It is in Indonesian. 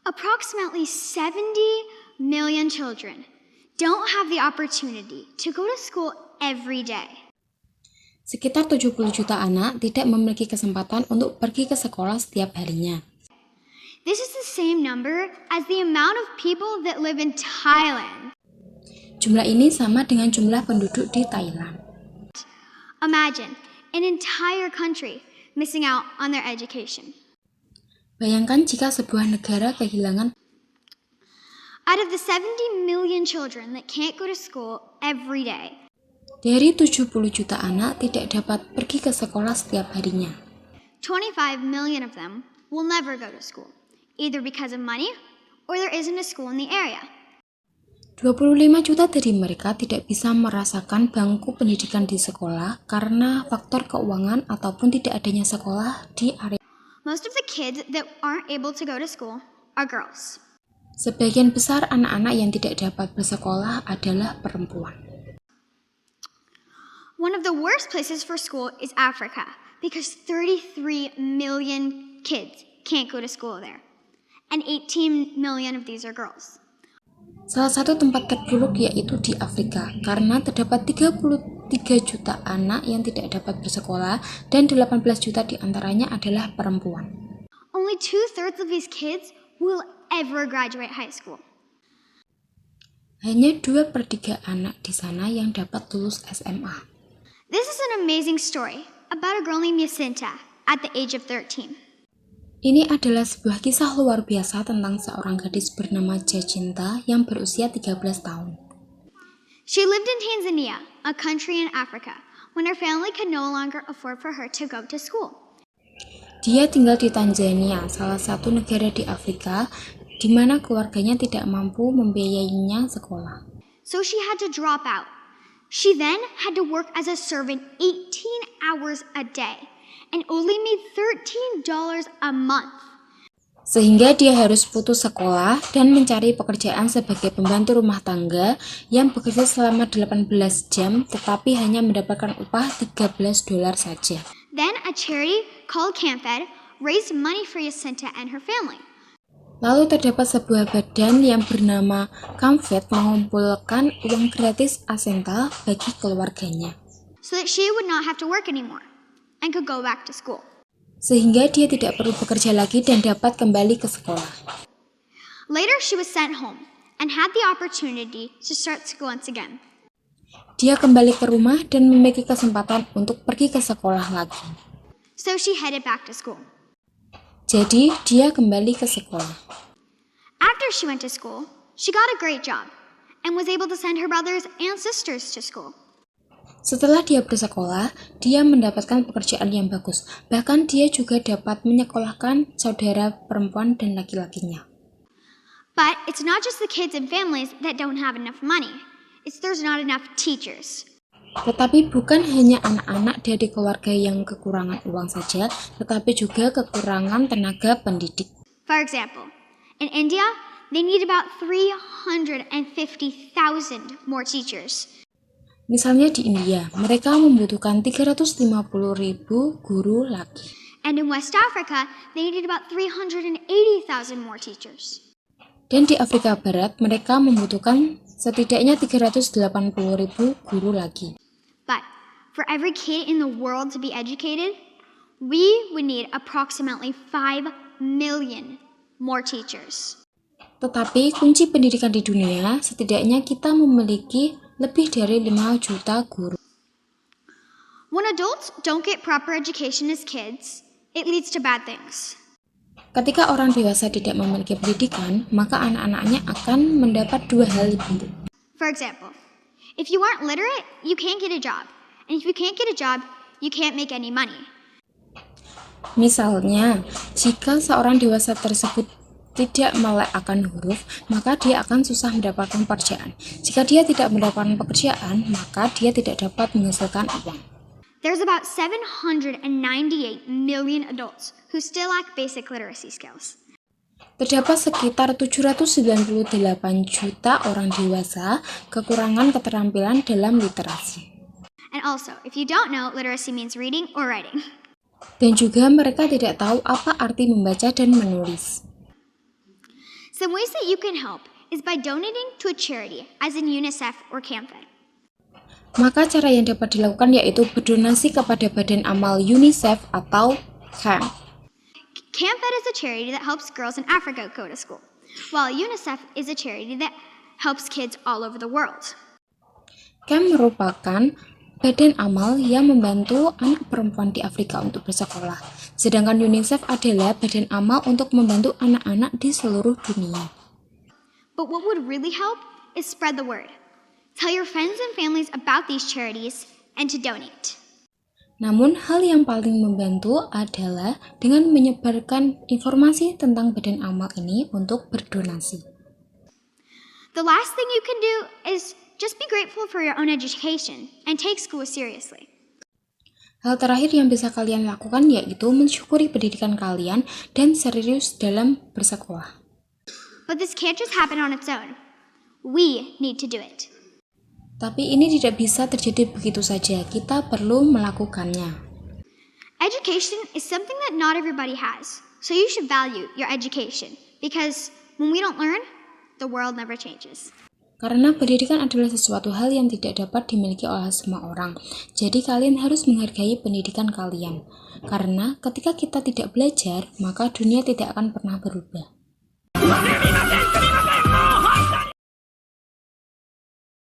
Approximately 70 million children don't have the opportunity to go to school every day. Sekitar 70 juta anak tidak memiliki kesempatan untuk pergi ke sekolah setiap harinya. This is the same number as the amount of people that live in Thailand. Jumlah ini sama dengan jumlah penduduk di Thailand. Imagine an entire country missing out on their education. Bayangkan jika sebuah negara kehilangan Out of the 70 million children that can't go to school every day, dari 70 juta anak tidak dapat pergi ke sekolah setiap harinya. 25 million of them will never go to school, either because of money or there isn't a school in the area. 25 juta dari mereka tidak bisa merasakan bangku pendidikan di sekolah karena faktor keuangan ataupun tidak adanya sekolah di area. Most of the kids that aren't able to go to school are girls. Sebagian besar anak-anak yang tidak dapat bersekolah adalah perempuan. One of the worst places for school is Africa because 33 million kids can't go to school there, and 18 million of these are girls. Salah satu tempat terburuk yaitu di Afrika karena terdapat 33 juta anak yang tidak dapat bersekolah dan 18 juta diantaranya adalah perempuan. Only 2/3 of these kids will ever graduate high school. Hanya 2/3 anak di sana yang dapat lulus SMA. This is an amazing story about a girl named Jacinta at the age of 13. Ini adalah sebuah kisah luar biasa tentang seorang gadis bernama Jacinta yang berusia 13 tahun. She lived in Tanzania, a country in Africa, when her family could no longer afford for her to go to school. Dia tinggal di Tanzania, salah satu negara di Afrika, di mana keluarganya tidak mampu membiayainya sekolah. So she had to drop out. She then had to work as a servant 18 hours a day and only made $13 a month. Sehingga dia harus putus sekolah dan mencari pekerjaan sebagai pembantu rumah tangga yang bekerja selama 18 jam tetapi hanya mendapatkan upah $13 saja. Then a charity called CampEd raised money for Jacinta and her family. Lalu terdapat sebuah badan yang bernama CampEd mengumpulkan uang gratis Jacinta bagi keluarganya. So that she would not have to work anymore and could go back to school. Sehingga dia tidak perlu bekerja lagi dan dapat kembali ke sekolah. Later she was sent home and had the opportunity to start school once again. Dia kembali ke rumah dan memiliki kesempatan untuk pergi ke sekolah lagi. So she headed back to school. Jadi, dia kembali ke sekolah. After she went to school, she got a great job and was able to send her brothers and sisters to school. Setelah dia bersekolah, dia mendapatkan pekerjaan yang bagus. Bahkan dia juga dapat menyekolahkan saudara perempuan dan laki-lakinya. But it's not just the kids and families that don't have enough money. It's there's not enough teachers. Tetapi bukan hanya anak-anak dari keluarga yang kekurangan uang saja, tetapi juga kekurangan tenaga pendidik. For example, in India, they need about 350,000 more teachers. Misalnya di India, mereka membutuhkan 350.000 guru lagi. And in West Africa, they needed about 380,000 more teachers. Dan di Afrika Barat, mereka membutuhkan setidaknya 380.000 guru lagi. But for every kid in the world to be educated, we would need approximately 5 million more teachers. Tetapi kunci pendidikan di dunia, setidaknya kita memiliki lebih dari 5 juta guru. When adults don't get proper education as kids, it leads to bad things. Ketika orang dewasa tidak memiliki pendidikan, maka anak-anaknya akan mendapat dua hal yang buruk. For example, if you aren't literate, you can't get a job. And if you can't get a job, you can't make any money. Misalnya, jika seorang dewasa tersebut tidak melek akan huruf, maka dia akan susah mendapatkan pekerjaan. Jika dia tidak mendapatkan pekerjaan, maka dia tidak dapat menghasilkan uang. There's about 798 million adults who still lack basic literacy skills. Terdapat sekitar 798 juta orang dewasa kekurangan keterampilan dalam literasi. And also, if you don't know, literacy means reading or writing. Dan juga mereka tidak tahu apa arti membaca dan menulis. Some ways that you can help is by donating to a charity, as in UNICEF or CAMFED. Maka cara yang dapat dilakukan yaitu berdonasi kepada Badan Amal UNICEF atau CAM. CAMFED is a charity that helps girls in Africa go to school, while UNICEF is a charity that helps kids all over the world. CAM merupakan badan amal yang membantu anak perempuan di Afrika untuk bersekolah, sedangkan UNICEF adalah badan amal untuk membantu anak-anak di seluruh dunia. But what would really help is spread the word. Tell your friends and families about these charities and to donate. Namun, hal yang paling membantu adalah dengan menyebarkan informasi tentang badan amal ini untuk berdonasi. The last thing you can do is just be grateful for your own education and take school seriously. Hal terakhir yang bisa kalian lakukan yaitu mensyukuri pendidikan kalian dan serius dalam bersekolah. But this can't just happen on its own. We need to do it. Tapi ini tidak bisa terjadi begitu saja, kita perlu melakukannya. Education is something that not everybody has, so you should value your education because when we don't learn, the world never changes. Karena pendidikan adalah sesuatu hal yang tidak dapat dimiliki oleh semua orang. Jadi kalian harus menghargai pendidikan kalian. Karena ketika kita tidak belajar, maka dunia tidak akan pernah berubah.